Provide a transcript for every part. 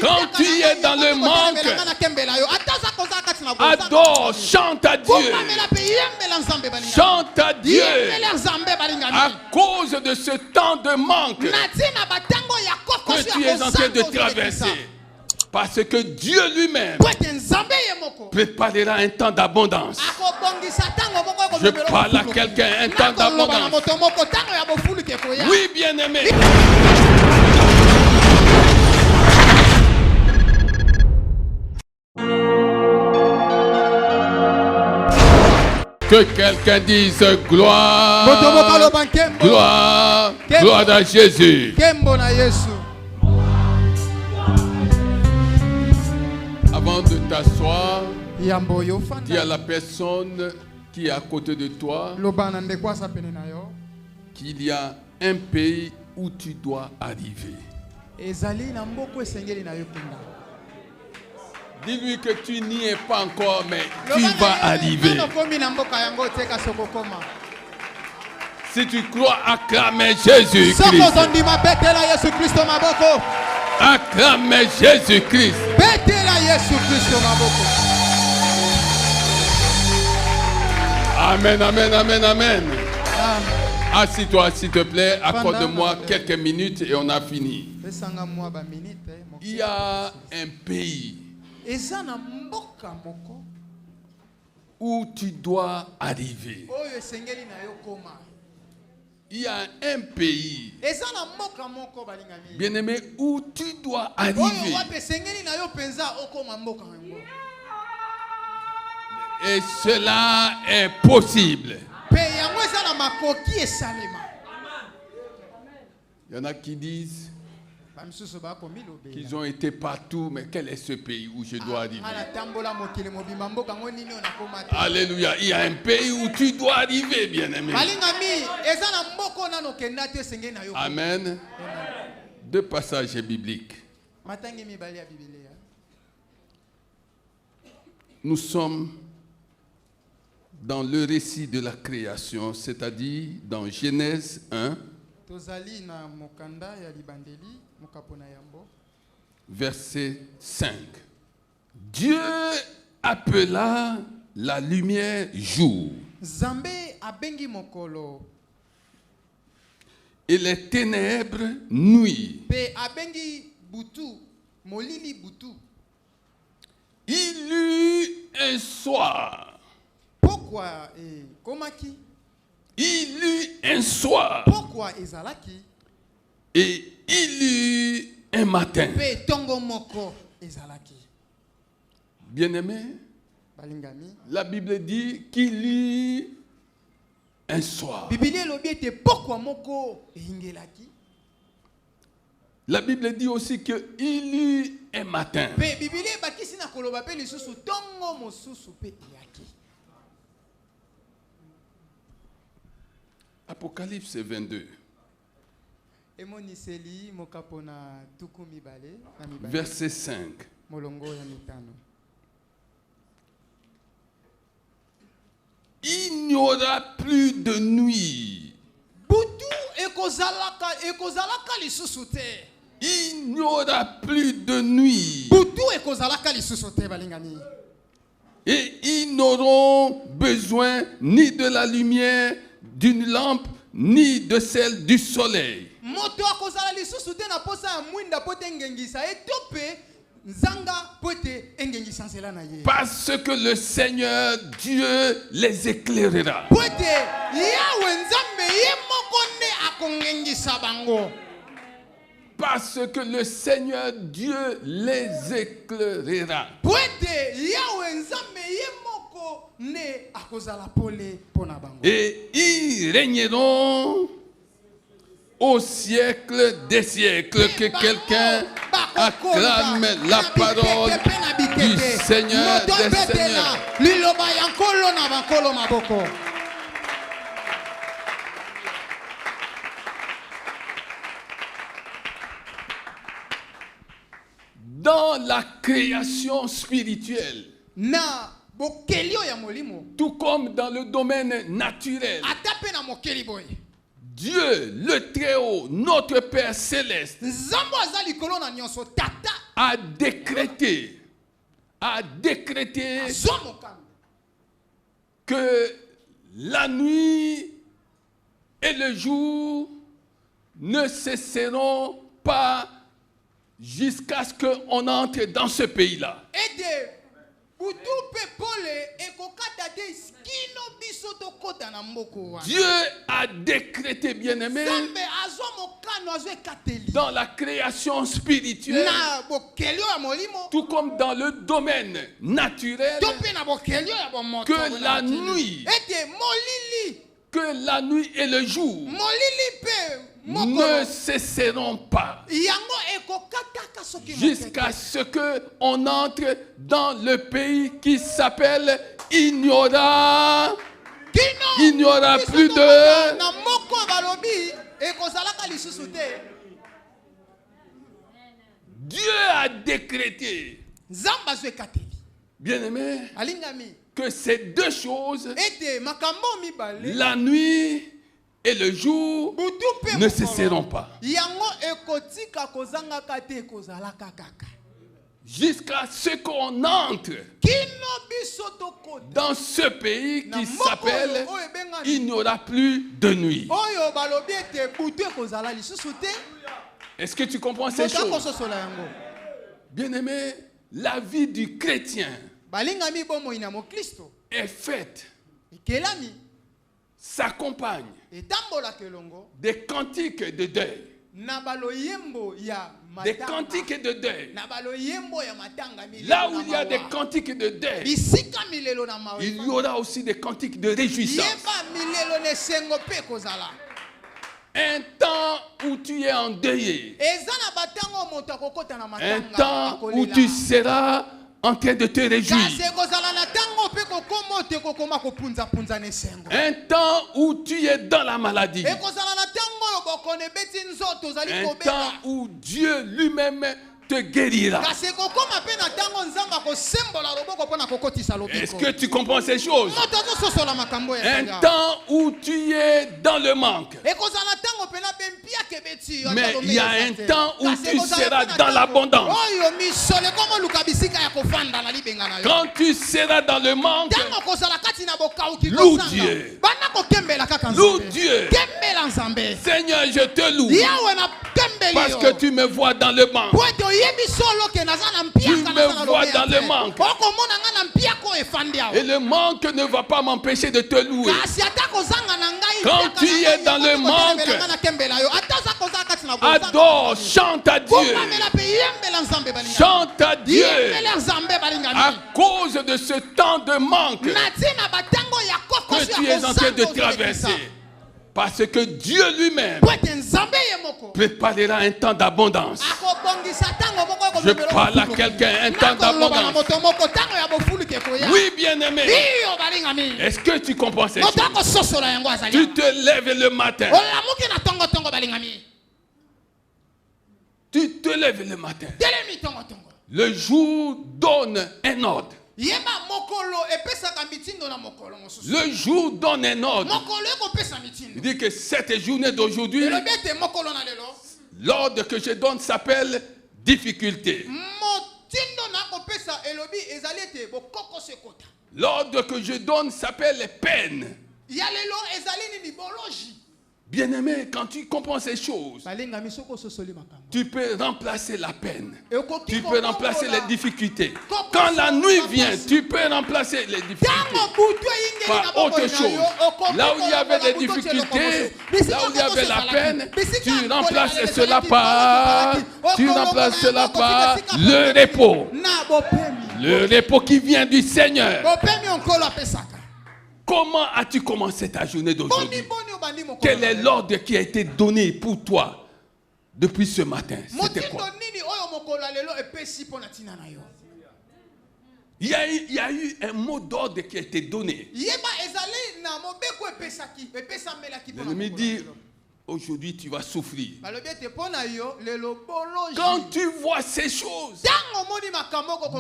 Quand tu es dans le manque, adore, chante à Dieu. Chante à Dieu. À cause de ce temps de manque que tu es en train de traverser. Parce que Dieu lui-même préparera un temps d'abondance. Je parle à quelqu'un, un temps d'abondance. Oui, bien-aimé. Que quelqu'un dise gloire, gloire, gloire à Jésus. Avant de t'asseoir, dis à la personne qui est à côté de toi qu'il y a un pays où tu dois arriver. Dis-lui que tu n'y es pas encore, mais tu vas arriver. Si tu crois, acclame Jésus-Christ. Acclame Jésus-Christ. Amen, amen, amen, amen. Assis-toi, s'il te plaît. Accorde-moi quelques minutes et on a fini. Il y a un pays où tu dois arriver. Il y a un pays, bien-aimé, où tu dois arriver. Et cela est possible. Il y en a qui disent qu'ils ont été partout, mais quel est ce pays où je dois arriver? Alléluia. Il y a un pays où tu dois arriver, bien-aimé. Amen. Deux passages bibliques. Nous sommes dans le récit de la création, c'est-à-dire dans Genèse 1, verset 5. Dieu appela la lumière jour et les ténèbres nuit. Il eut un soir. Pourquoi il eut un soir. Pourquoi et il eut un matin. Bien-aimé, la Bible dit qu'il eut un soir. La Bible dit aussi qu'il eut un matin. Apocalypse 22. Verset 5. Il n'y aura plus de nuit. Il n'y aura plus de nuit. Et ils n'auront besoin ni de la lumière d'une lampe, ni de celle du soleil. Parce que le Seigneur Dieu les éclairera. Parce que le Seigneur Dieu les éclairera. Et ils régneront au siècle des siècles. Que quelqu'un acclame la parole du Seigneur des Seigneurs. Dans la création spirituelle, tout comme dans le domaine naturel, Dieu, le Très-Haut, notre Père Céleste, a décrété que la nuit et le jour ne cesseront pas jusqu'à ce qu'on entre dans ce pays-là. Dieu a décrété, bien-aimé, dans la création spirituelle, tout comme dans le domaine naturel, que la nuit et le jour ne cesseront pas jusqu'à ce qu'on entre dans le pays qui s'appelle il n'y aura plus de Dieu a décrété, bien-aimé, que ces deux choses, la nuit et le jour, ne cesseront pas jusqu'à ce qu'on entre dans ce pays qui s'appelle il n'y aura plus de nuit. Est-ce que tu comprends ces choses? Bien-aimé, la vie du chrétien est faite, s'accompagne des cantiques de deuil. Des cantiques de deuil. Là où il y a des cantiques de deuil, il y aura aussi des cantiques de réjouissance. Un temps où tu es endeuillé, un temps où tu seras en train de te réjouir, un temps où tu es dans la maladie, un temps où Dieu lui-même te guérira. Est-ce que tu comprends ces choses? Un temps où tu es dans le manque, mais il y a un temps où tu seras dans l'abondance. Quand tu seras dans le manque, loue Dieu. Loue Dieu. Seigneur, je te loue parce que tu me vois dans le manque. Tu me vois dans le manque. Et le manque ne va pas m'empêcher de te louer. Quand tu es dans le manque, adore, chante à Dieu. Chante à Dieu. À cause de ce temps de manque que tu es en train de traverser. Parce que Dieu lui-même préparera un temps d'abondance. Je parle à quelqu'un, un temps d'abondance. Oui, bien-aimé. Est-ce que tu comprends ces choses? Tu te lèves le matin. Tu te lèves le matin. Le jour donne un ordre. Le jour donne un ordre. Il dit que cette journée d'aujourd'hui, l'ordre que je donne s'appelle difficulté. L'ordre que je donne s'appelle peine. Bien-aimé, quand tu comprends ces choses, tu peux remplacer la peine. Tu peux remplacer les difficultés. Quand la nuit vient, tu peux remplacer les difficultés par autre chose. Là où il y avait des difficultés, là où il y avait la peine, tu remplaces cela par le repos. Le repos qui vient du Seigneur. Comment as-tu commencé ta journée d'aujourd'hui? Quel est l'ordre qui a été donné pour toi depuis ce matin? C'était quoi? Il y a eu un mot d'ordre qui a été donné. Il me dit, aujourd'hui tu vas souffrir. Quand tu vois ces choses,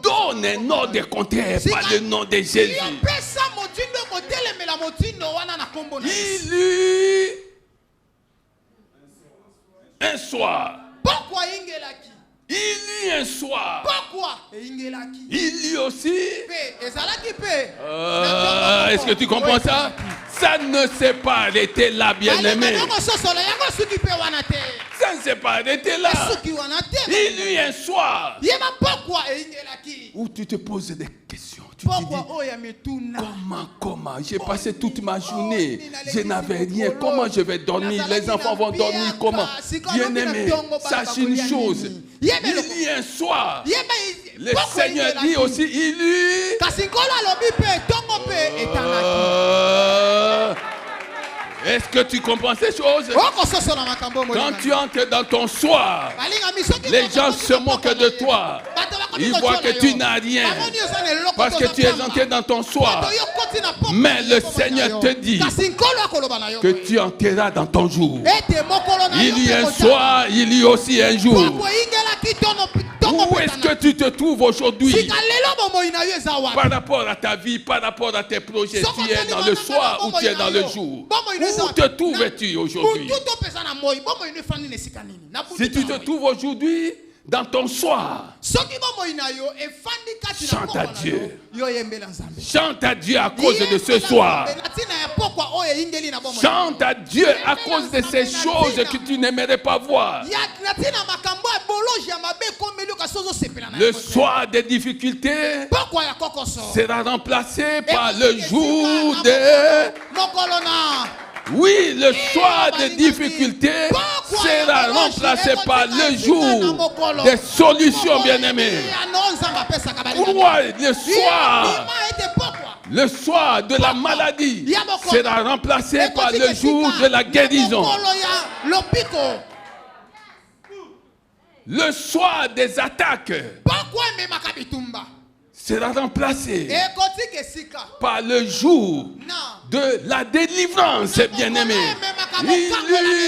donne un ordre contraire par le nom de Jésus. Il eut un soir, Il y a un soir. Il y a aussi. Est-ce que tu comprends ça? Ça ne s'est pas arrêté là, bien-aimé. Ça ne s'est pas arrêté là. Il y a un soir où tu te poses des questions. Tu te dis, comment? J'ai passé toute ma journée. Je n'avais rien. Comment je vais dormir? Les enfants vont dormir comment? Bien-aimé, sache une chose. Il y a un soir. Le Seigneur dit aussi, est-ce que tu comprends ces choses? Quand tu entres dans ton soir, les gens se moquent de toi. Ils voient que tu n'as rien parce que tu es entré dans ton soir. Mais le Seigneur te dit que tu entreras dans ton jour. Il y a un soir, il y a aussi un jour. Où est-ce que tu te trouves aujourd'hui par rapport à ta vie, par rapport à tes projets? Tu es dans le soir ou tu es dans le jour? Où te trouves-tu aujourd'hui? Si tu te trouves aujourd'hui dans ton soir, chante à Dieu. Chante à Dieu à cause de ce soir. Chante à Dieu à cause de ces choses que tu n'aimerais pas voir. Le soir des difficultés sera remplacé par le jour de... Oui, le soir des difficultés sera remplacé par le jour des solutions, bien-aimés. Le soir de la maladie sera remplacé par le jour de la guérison. Le soir des attaques sera remplacé par le jour de la délivrance, bien-aimé. Il y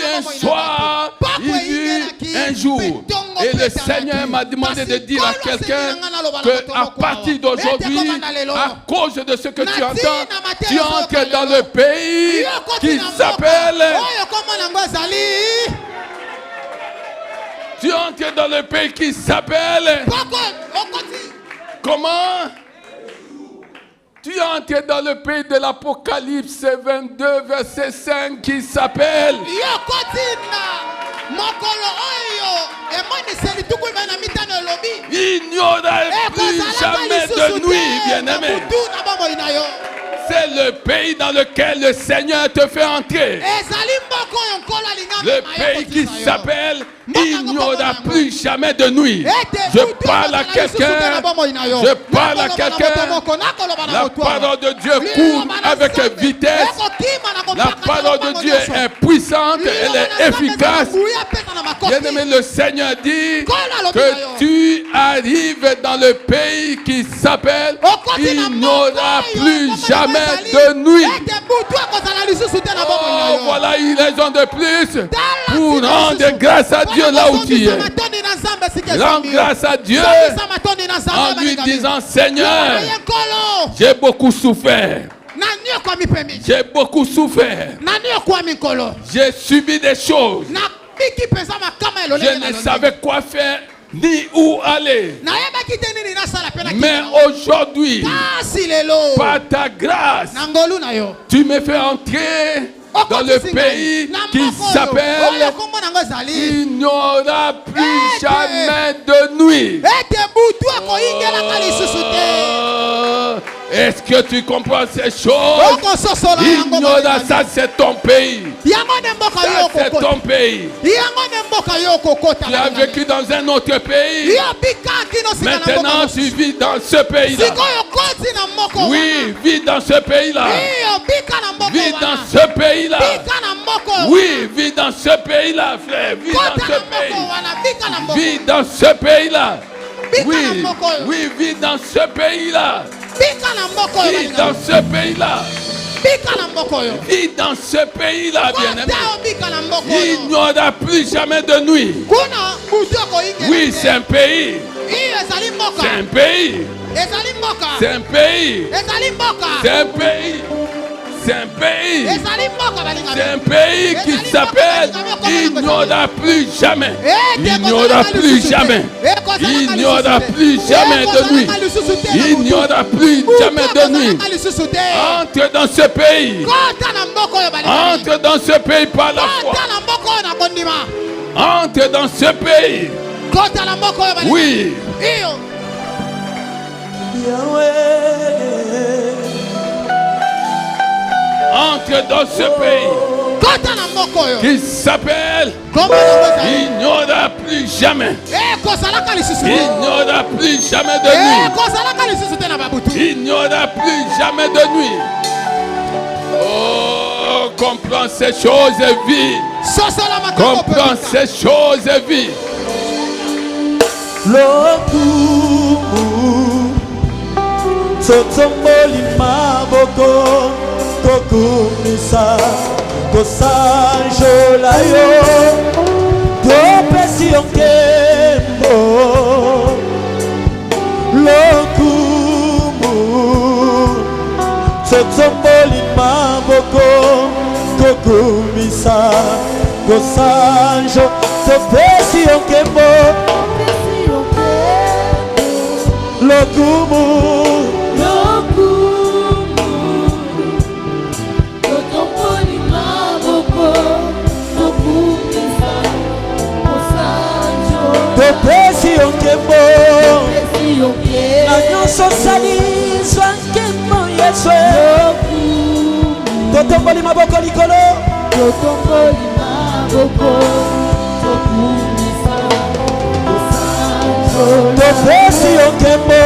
a un soir, il y a un jour. Et le Seigneur m'a demandé de dire à quelqu'un qu'à partir d'aujourd'hui, à cause de ce que tu entends, tu entres dans le pays qui s'appelle... Tu entres dans le pays qui s'appelle... Comment? Tu entres dans le pays de l'Apocalypse 22, verset 5 qui s'appelle... Il n'y aura plus jamais de nuit, bien-aimé. C'est le pays dans lequel le Seigneur te fait entrer. Le pays qui s'appelle il n'y aura plus jamais de nuit. Je parle à quelqu'un. Je parle à quelqu'un. La parole de Dieu court avec vitesse. La parole de Dieu est puissante. Elle est efficace. Bien-aimé, le Seigneur dit que tu arrives dans le pays qui s'appelle il n'y aura plus jamais de nuit. Oh, voilà une raison de plus pour rendre grâce à Dieu là où tu es. Rends grâce à Dieu en lui disant Seigneur, j'ai beaucoup souffert. J'ai beaucoup souffert. J'ai subi des choses. Je ne savais quoi faire ni où aller. Mais aujourd'hui, par ta grâce, tu me fais entrer dans le pays qui s'appelle il n'y aura plus jamais de nuit. Est-ce que tu comprends ces choses? Il n'y aura, ça c'est ton pays. Ça c'est ton pays. Tu as vécu dans un autre pays. Maintenant tu vis dans ce pays-là. Oui, vis dans ce pays-là. Vis dans ce pays-là. Oui, vis dans ce pays-là, frère. Vis dans ce pays. Vis dans ce pays-là. Oui, oui, vis dans ce pays-là. Vis dans ce pays-là. Vis dans ce pays-là, bien-aimé. Il n'y aura plus jamais de nuit. Oui, c'est un pays. C'est un pays. C'est un pays. C'est un pays. C'est un pays. C'est un pays qui s'appelle il n'y aura plus jamais. Il n'y aura plus jamais. Il n'y aura plus jamais de nuit. Il n'y aura plus jamais de nuit. Entre dans ce pays. Entre dans ce pays par la foi. Entre dans ce pays. Oui. Entre dans ce pays qui s'appelle il n'y aura plus jamais. Il n'y aura plus jamais de nuit. Il n'y aura plus jamais de nuit. Oh, comprends ces choses et vis. Comprends ces choses et vis. Tokumisa kosanjo la yo topesi onkembo lokumu tsotsomoli maboko tokumisa kosanjo topesi onkembo lokumu Topesi onkembo na nyonso sali zwankembo Yesu totomboli maboko likolo topesi onkembo